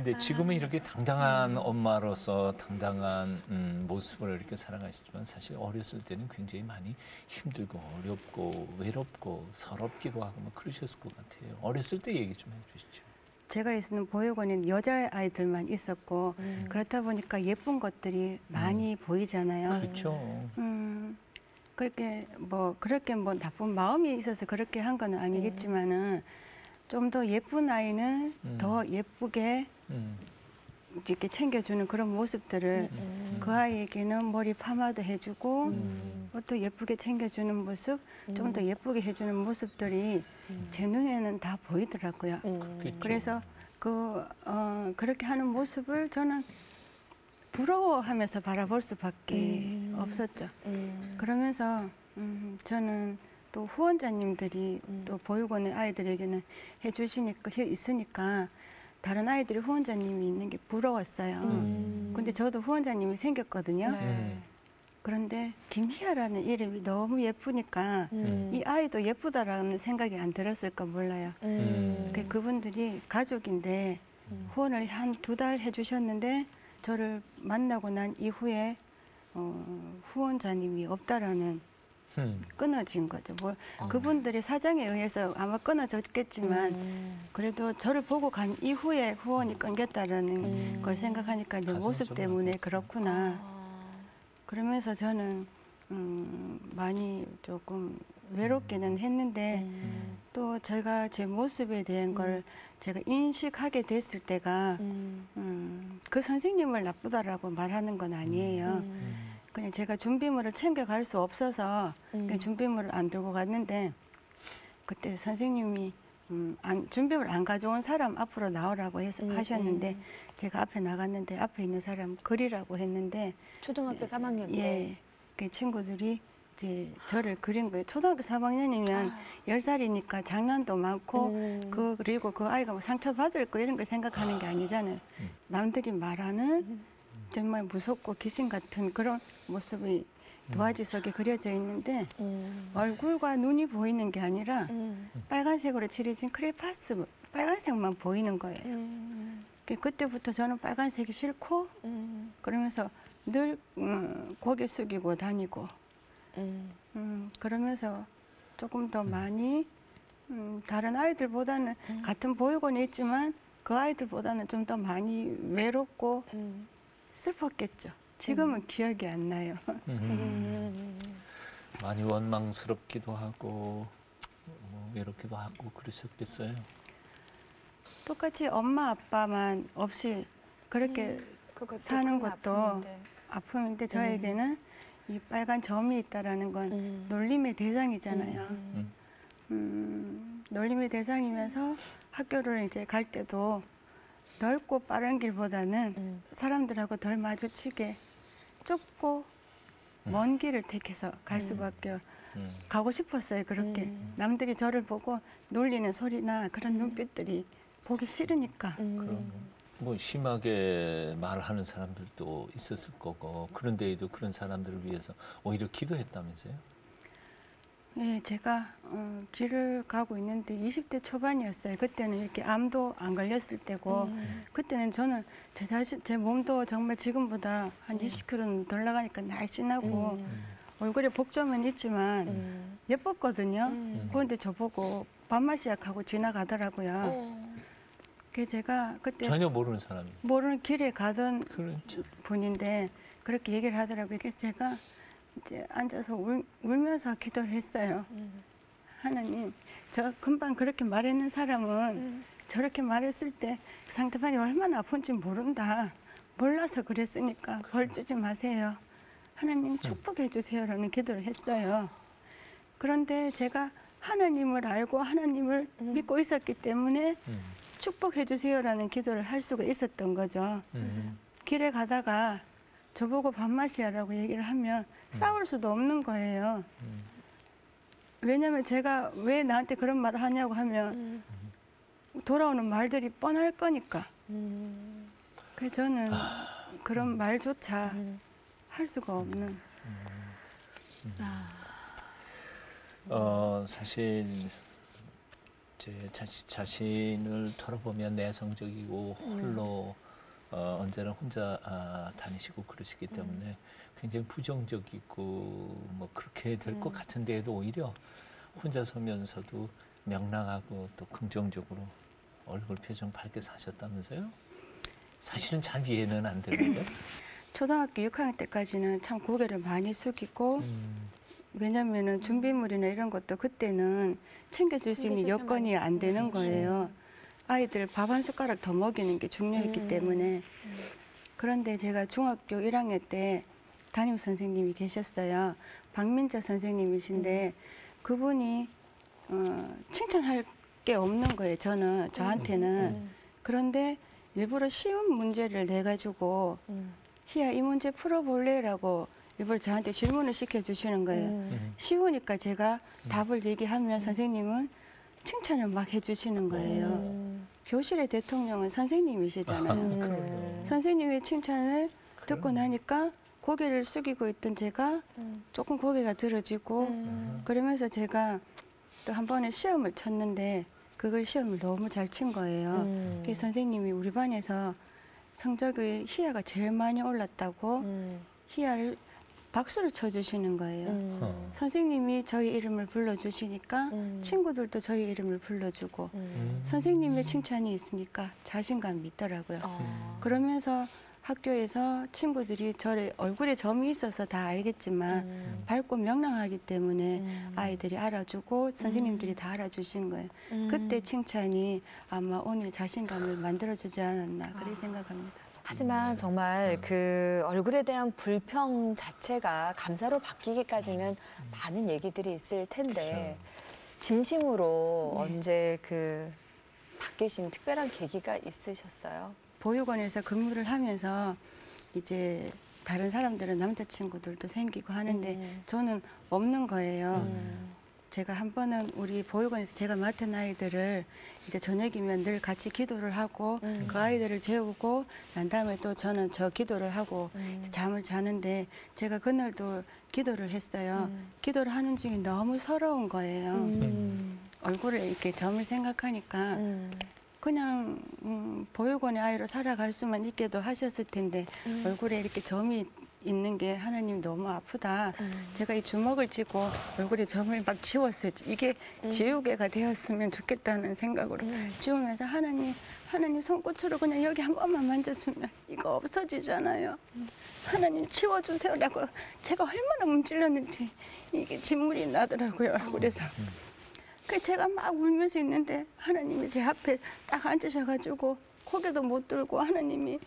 근데 지금은 이렇게 당당한 엄마로서 당당한 모습을 이렇게 살아가시지만 사실 어렸을 때는 굉장히 많이 힘들고 어렵고 외롭고 서럽기도 하고 뭐 그러셨을 것 같아요. 어렸을 때 얘기 좀 해주시죠. 제가 있는 보육원에는 여자아이들만 있었고 그렇다 보니까 예쁜 것들이 많이 보이잖아요. 그렇죠. 그렇게 뭐 나쁜 마음이 있어서 그렇게 한 건 아니겠지만은 좀 더 예쁜 아이는 더 예쁘게 이렇게 챙겨주는 그런 모습들을 그 아이에게는 머리 파마도 해주고 또 예쁘게 챙겨주는 모습, 좀 더 예쁘게 해주는 모습들이 제 눈에는 다 보이더라고요. 그래서 그렇게 하는 모습을 저는 부러워하면서 바라볼 수밖에 없었죠. 그러면서 저는 또 후원자님들이 또 보육원의 아이들에게는 있으니까 다른 아이들이 후원자님이 있는 게 부러웠어요. 근데 저도 후원자님이 생겼거든요. 그런데 김희아라는 이름이 너무 예쁘니까 이 아이도 예쁘다라는 생각이 안 들었을까 몰라요. 그분들이 가족인데 후원을 한 2달 해주셨는데 저를 만나고 난 이후에 후원자님이 없다라는 끊어진 거죠. 그분들이 사정에 의해서 아마 끊어졌겠지만 그래도 저를 보고 간 이후에 후원이 끊겼다라는 걸 생각하니까 내 모습 때문에 그렇구나. 그러면서 저는 많이 조금 외롭기는 했는데 또 제가 제 모습에 대한 걸 제가 인식하게 됐을 때가 그 선생님을 나쁘다라고 말하는 건 아니에요. 그냥 제가 준비물을 챙겨갈 수 없어서 그냥 준비물을 안 들고 갔는데 그때 선생님이 준비물 안 가져온 사람 앞으로 나오라고 하셨는데 제가 앞에 나갔는데 앞에 있는 사람 그리라고 했는데 초등학교 3학년 때 예, 그 친구들이 이제 저를 그린 거예요. 초등학교 3학년이면 10살이니까 장난도 많고 그리고 그 아이가 뭐 상처받을 거 이런 걸 생각하는 게 아니잖아요. 남들이 말하는 정말 무섭고 귀신 같은 그런 모습이 도화지 속에 그려져 있는데 얼굴과 눈이 보이는 게 아니라 빨간색으로 칠해진 크레파스 빨간색만 보이는 거예요. 그때부터 저는 빨간색이 싫고 그러면서 늘 고개 숙이고 다니고 그러면서 조금 더 많이 다른 아이들보다는 같은 보육원에 있지만 그 아이들보다는 좀 더 많이 외롭고 슬펐겠죠. 지금은 기억이 안 나요. 많이 원망스럽기도 하고 외롭기도 하고 그러셨겠어요. 똑같이 엄마 아빠만 없이 그렇게 사는 것도 아픔인데 저에게는 이 빨간 점이 있다라는 건 놀림의 대상이잖아요. 놀림의 대상이면서 학교를 이제 갈 때도 넓고 빠른 길보다는 사람들하고 덜 마주치게 좁고 먼 길을 택해서 갈 수밖에 가고 싶었어요. 그렇게 남들이 저를 보고 놀리는 소리나 그런 눈빛들이 보기 싫으니까. 그럼 뭐 심하게 말하는 사람들도 있었을 거고 그런데에도 그런 사람들을 위해서 오히려 기도했다면서요? 네, 제가 길을 가고 있는데 20대 초반이었어요. 그때는 이렇게 암도 안 걸렸을 때고 그때는 저는 제 몸도 정말 지금보다 한 20kg는 덜 나가니까 날씬하고 얼굴에 복점은 있지만 예뻤거든요. 그런데 저보고 밥맛이약하고 지나가더라고요. 그래서 제가 그때 전혀 모르는 사람이 모르는 길에 가던 그렇죠. 분인데 그렇게 얘기를 하더라고요. 그래서 제가 이제 앉아서 울면서 기도를 했어요. 하나님, 저 금방 그렇게 말했는 사람은 저렇게 말했을 때 상대방이 얼마나 아픈지 모른다. 몰라서 그랬으니까 벌 주지 마세요. 하나님 축복해 주세요라는 기도를 했어요. 그런데 제가 하나님을 알고 하나님을 믿고 있었기 때문에 축복해 주세요라는 기도를 할 수가 있었던 거죠. 길에 가다가 저보고 밥맛이야라고 얘기를 하면 싸울 수도 없는 거예요. 왜냐면 제가 왜 나한테 그런 말을 하냐고 하면 돌아오는 말들이 뻔할 거니까. 그래서 저는 그런 말조차 할 수가 없는. 사실 제 자신을 털어보면 내성적이고 홀로 언제나 혼자 다니시고 그러시기 때문에 굉장히 부정적이고 뭐 그렇게 될 것 같은데도 오히려 혼자 서면서도 명랑하고 또 긍정적으로 얼굴 표정 밝게 사셨다면서요? 사실은 잘 이해는 안 되는데. 초등학교 6학년 때까지는 참 고개를 많이 숙이고 왜냐면은 준비물이나 이런 것도 그때는 챙겨줄 수 있는 여건이 안 되는 거예요. 아이들 밥 한 숟가락 더 먹이는 게 중요했기 때문에. 그런데 제가 중학교 1학년 때 담임 선생님이 계셨어요. 박민자 선생님이신데 그분이 칭찬할 게 없는 거예요. 저한테는. 그런데 일부러 쉬운 문제를 내가지고 희야 이 문제 풀어볼래라고 일부러 저한테 질문을 시켜주시는 거예요. 쉬우니까 제가 답을 얘기하면 선생님은 칭찬을 막 해주시는 거예요. 교실의 대통령은 선생님이시잖아요. 선생님의 칭찬을 듣고 나니까 고개를 숙이고 있던 제가 조금 고개가 들어지고 그러면서 제가 또 한 번에 시험을 쳤는데 그걸 시험을 너무 잘 친 거예요. 그래서 선생님이 우리 반에서 성적이 희야가 제일 많이 올랐다고 희야를 박수를 쳐주시는 거예요. 선생님이 저희 이름을 불러주시니까 친구들도 저희 이름을 불러주고 선생님의 칭찬이 있으니까 자신감이 있더라고요. 그러면서 학교에서 친구들이 저의 얼굴에 점이 있어서 다 알겠지만 밝고 명랑하기 때문에 아이들이 알아주고 선생님들이 다 알아주신 거예요. 그때 칭찬이 아마 오늘 자신감을 만들어주지 않았나 그렇게 생각합니다. 하지만 정말 그 얼굴에 대한 불평 자체가 감사로 바뀌기까지는 많은 얘기들이 있을 텐데 진심으로 언제 그 바뀌신 특별한 계기가 있으셨어요? 보육원에서 근무를 하면서 이제 다른 사람들은 남자친구들도 생기고 하는데 저는 없는 거예요. 제가 한 번은 우리 보육원에서 제가 맡은 아이들을 이제 저녁이면 늘 같이 기도를 하고 그 아이들을 재우고 난 다음에 또 저는 저 기도를 하고 잠을 자는데 제가 그날도 기도를 했어요. 기도를 하는 중에 너무 서러운 거예요. 얼굴에 이렇게 점을 생각하니까 그냥 보육원의 아이로 살아갈 수만 있게도 하셨을 텐데 얼굴에 이렇게 점이 있는 게 하나님 너무 아프다. 제가 이 주먹을 쥐고 얼굴에 점을 막 지웠어요. 이게 지우개가 되었으면 좋겠다는 생각으로 지우면서 하나님 손끝으로 그냥 여기 한 번만 만져주면 이거 없어지잖아요. 하나님 치워주세요라고 제가 얼마나 문질렀는지 이게 진물이 나더라고요. 얼굴에서. 그 제가 막 울면서 있는데 하나님이 제 앞에 딱 앉으셔가지고 고개도 못 들고 하나님이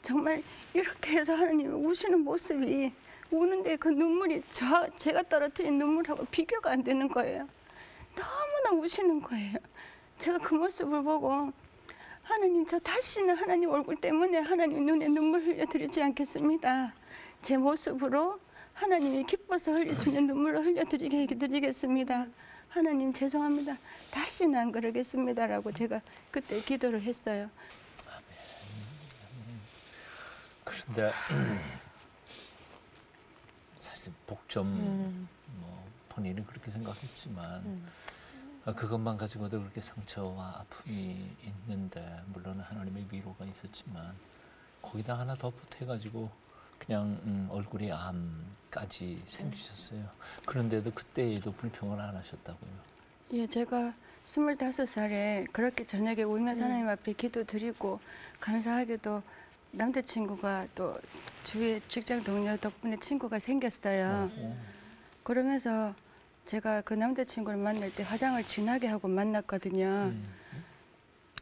정말 이렇게 해서 하나님이 우시는 모습이 우는데 그 눈물이 제가 떨어뜨린 눈물하고 비교가 안 되는 거예요. 너무나 우시는 거예요. 제가 그 모습을 보고 하나님 저 다시는 하나님 얼굴 때문에 하나님 눈에 눈물 흘려드리지 않겠습니다. 제 모습으로 하나님이 기뻐서 흘릴 수 있는 눈물을 흘려드리게 해드리겠습니다. 하나님 죄송합니다. 다시는 안 그러겠습니다라고 제가 그때 기도를 했어요. 그런데 사실 복점 뭐 본인은 그렇게 생각했지만 그것만 가지고도 그렇게 상처와 아픔이 있는데 물론 하나님의 위로가 있었지만 거기다 하나 더 보태가지고 그냥 얼굴에 암까지 생기셨어요. 그런데도 그때에도 불평을 안 하셨다고요? 예, 제가 25살에 그렇게 저녁에 울면서 하나님 앞에 기도드리고 감사하게도 남자친구가 또 주위에 직장 동료 덕분에 친구가 생겼어요. 그러면서 제가 그 남자친구를 만날 때 화장을 진하게 하고 만났거든요.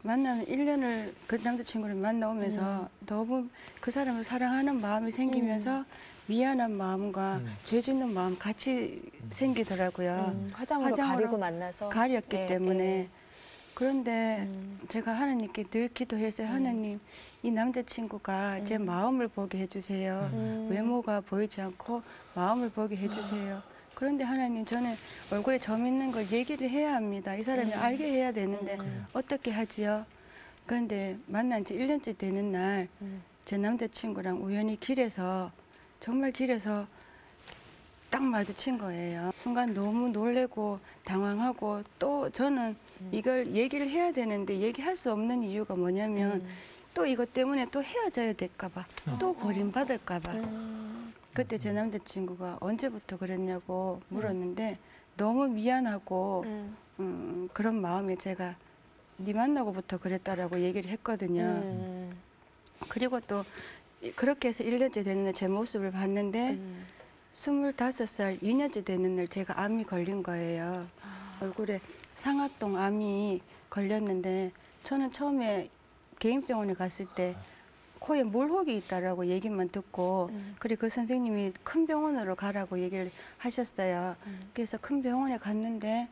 만나는 1년을 그 남자친구를 만나오면서 너무 그 사람을 사랑하는 마음이 생기면서 미안한 마음과 죄 짓는 마음 같이 생기더라고요. 화장으로 가리고 만나서 가렸기 때문에. 그런데 제가 하나님께 늘 기도했어요. 하나님, 이 남자친구가 제 마음을 보게 해주세요. 외모가 보이지 않고 마음을 보게 해주세요. 그런데 하나님, 저는 얼굴에 점 있는 걸 얘기를 해야 합니다. 이 사람이 알게 해야 되는데 어떻게 하지요? 그런데 만난 지 1년째 되는 날 제 남자친구랑 우연히 길에서 정말 길에서 딱 마주친 거예요. 순간 너무 놀래고 당황하고 또 저는 이걸 얘기를 해야 되는데 얘기할 수 없는 이유가 뭐냐면 또 또 이것 때문에 또 헤어져야 될까봐, 또 버림받을까봐. 그때 제 남자친구가 언제부터 그랬냐고 물었는데 너무 미안하고 그런 마음에 제가 네 만나고부터 그랬다라고 얘기를 했거든요. 그리고 또 그렇게 해서 1년째 됐는데 제 모습을 봤는데 25살 2년째 되는 날 제가 암이 걸린 거예요. 얼굴에 상악동 암이 걸렸는데 저는 처음에 개인병원에 갔을 때 코에 물혹이 있다라고 얘기만 듣고 그리고 그 선생님이 큰 병원으로 가라고 얘기를 하셨어요. 그래서 큰 병원에 갔는데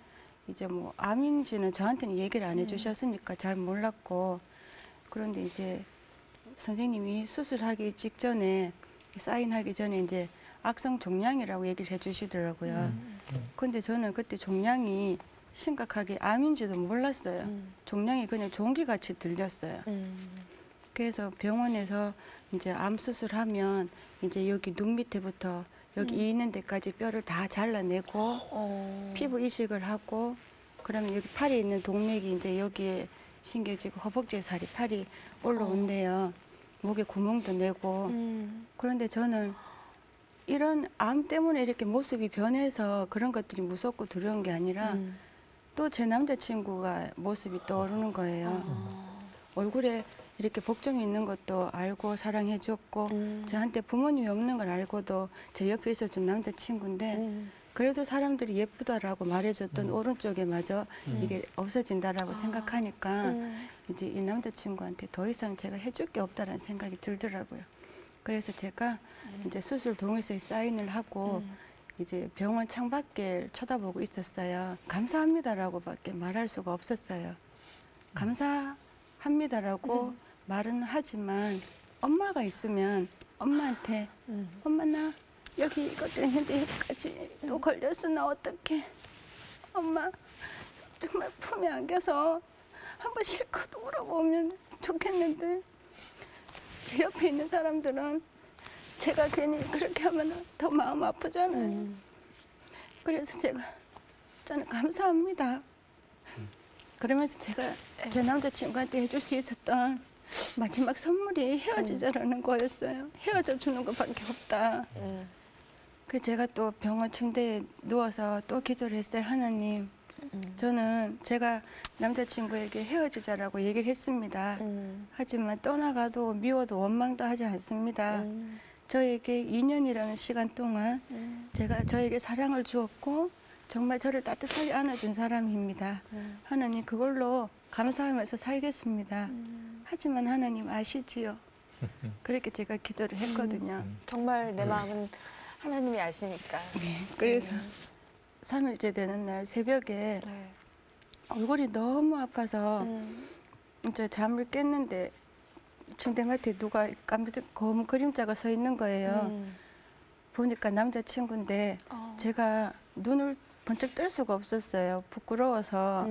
이제 뭐 암인지는 저한테는 얘기를 안 해주셨으니까 잘 몰랐고 그런데 이제 선생님이 수술하기 직전에 사인하기 전에 이제 악성 종양이라고 얘기를 해주시더라고요. 근데 저는 그때 종양이 심각하게 암인지도 몰랐어요. 종양이 그냥 종기같이 들렸어요. 그래서 병원에서 이제 암 수술하면 이제 여기 눈 밑에부터 여기 이 있는 데까지 뼈를 다 잘라내고 피부 이식을 하고 그러면 여기 팔에 있는 동맥이 이제 여기에 신겨지고 허벅지에 살이 팔이 올라온대요. 목에 구멍도 내고 그런데 저는 이런 암 때문에 이렇게 모습이 변해서 그런 것들이 무섭고 두려운 게 아니라 또 제 남자친구가 모습이 떠오르는 거예요. 얼굴에 이렇게 복종이 있는 것도 알고 사랑해줬고 저한테 부모님이 없는 걸 알고도 제 옆에 있어준 남자친구인데 그래도 사람들이 예쁘다라고 말해줬던 오른쪽에 마저 이게 없어진다라고 생각하니까 이제 이 남자친구한테 더 이상 제가 해줄 게 없다라는 생각이 들더라고요. 그래서 제가 이제 수술 동의서에 사인을 하고 이제 병원 창밖을 쳐다보고 있었어요. 감사합니다라고밖에 말할 수가 없었어요. 감사합니다라고 말은 하지만 엄마가 있으면 엄마한테 엄마 나 여기 이것 때문에 여기까지 또 걸렸어 나 어떡해. 엄마 정말 품에 안겨서 한번 실컷 울어보면 좋겠는데 제 옆에 있는 사람들은 제가 괜히 그렇게 하면 더 마음 아프잖아요. 그래서 저는 감사합니다. 그러면서 제가 제 남자친구한테 해줄 수 있었던 마지막 선물이 헤어지자라는 거였어요. 헤어져 주는 것밖에 없다. 그 제가 또 병원 침대에 누워서 또 기도를 했어요. 하나님, 저는 제가 남자친구에게 헤어지자라고 얘기를 했습니다. 하지만 떠나가도 미워도 원망도 하지 않습니다. 저에게 2년이라는 시간 동안 제가 저에게 사랑을 주었고 정말 저를 따뜻하게 안아준 사람입니다. 하나님 그걸로 감사하면서 살겠습니다. 하지만 하나님 아시지요? 그렇게 제가 기도를 했거든요. 정말 내 마음은 하나님이 아시니까. 네, 그래서 3일째 되는 날 새벽에 얼굴이 너무 아파서 이제 잠을 깼는데 침대맡에 누가 검은 그림자가 서 있는 거예요. 보니까 남자친구인데 제가 눈을 번쩍 뜰 수가 없었어요. 부끄러워서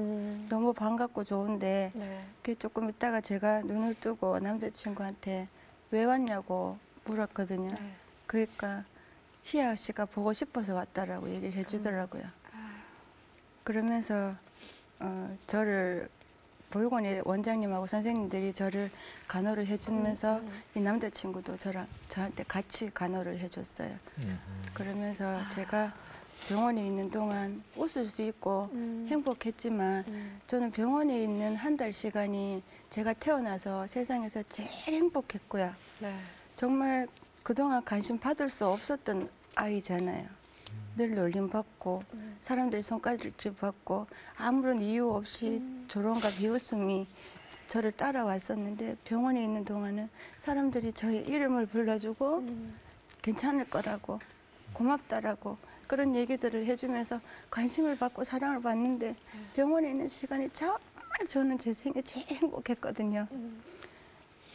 너무 반갑고 좋은데 그게 조금 있다가 제가 눈을 뜨고 남자친구한테 왜 왔냐고 물었거든요. 그러니까 희아 씨가 보고 싶어서 왔다라고 얘기를 해주더라고요. 그러면서 저를 보육원의 원장님하고 선생님들이 저를 간호를 해주면서 이 남자친구도 저한테 같이 간호를 해줬어요. 그러면서 제가 병원에 있는 동안 웃을 수 있고 행복했지만 저는 병원에 있는 한 달 시간이 제가 태어나서 세상에서 제일 행복했고요. 정말 그동안 관심 받을 수 없었던 아이잖아요. 늘 놀림받고 사람들 손가락질 받고 아무런 이유 없이 조롱과 비웃음이 저를 따라왔었는데 병원에 있는 동안은 사람들이 저의 이름을 불러주고 괜찮을 거라고 고맙다라고 그런 얘기들을 해주면서 관심을 받고 사랑을 받는데 병원에 있는 시간이 정말 저는 제 생에 제일 행복했거든요.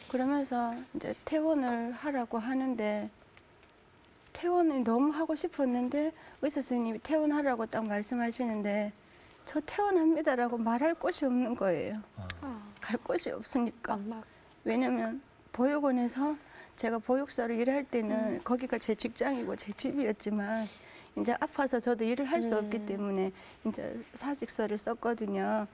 그러면서 이제 퇴원을 하라고 하는데 퇴원이 너무 하고 싶었는데 의사 선생님이 퇴원하라고 딱 말씀하시는데 저 퇴원합니다라고 말할 곳이 없는 거예요. 갈 곳이 없으니까. 왜냐면 보육원에서 제가 보육사로 일할 때는 거기가 제 직장이고 제 집이었지만 이제 아파서 저도 일을 할 수 없기 때문에 이제 사직서를 썼거든요.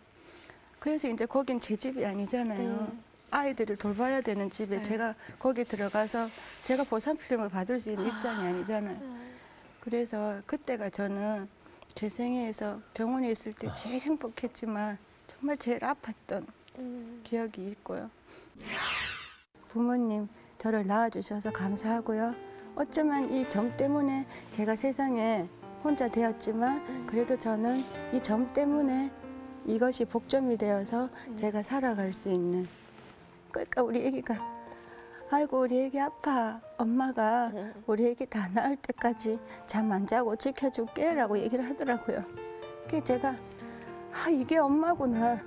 그래서 이제 거긴 제 집이 아니잖아요. 아이들을 돌봐야 되는 집에 네. 제가 거기 들어가서 제가 보상필름을 받을 수 있는 입장이 아니잖아요. 그래서 그때가 저는 제 생애에서 병원에 있을 때 제일 행복했지만 정말 제일 아팠던 기억이 있고요. 부모님 저를 낳아주셔서 감사하고요. 어쩌면 이 점 때문에 제가 세상에 혼자 되었지만 그래도 저는 이 점 때문에 이것이 복점이 되어서 제가 살아갈 수 있는. 그러니까 우리 애기가 아이고 우리 애기 아파. 엄마가 우리 애기 다 나을 때까지 잠 안 자고 지켜줄게 라고 얘기를 하더라고요. 그게 제가 아 이게 엄마구나.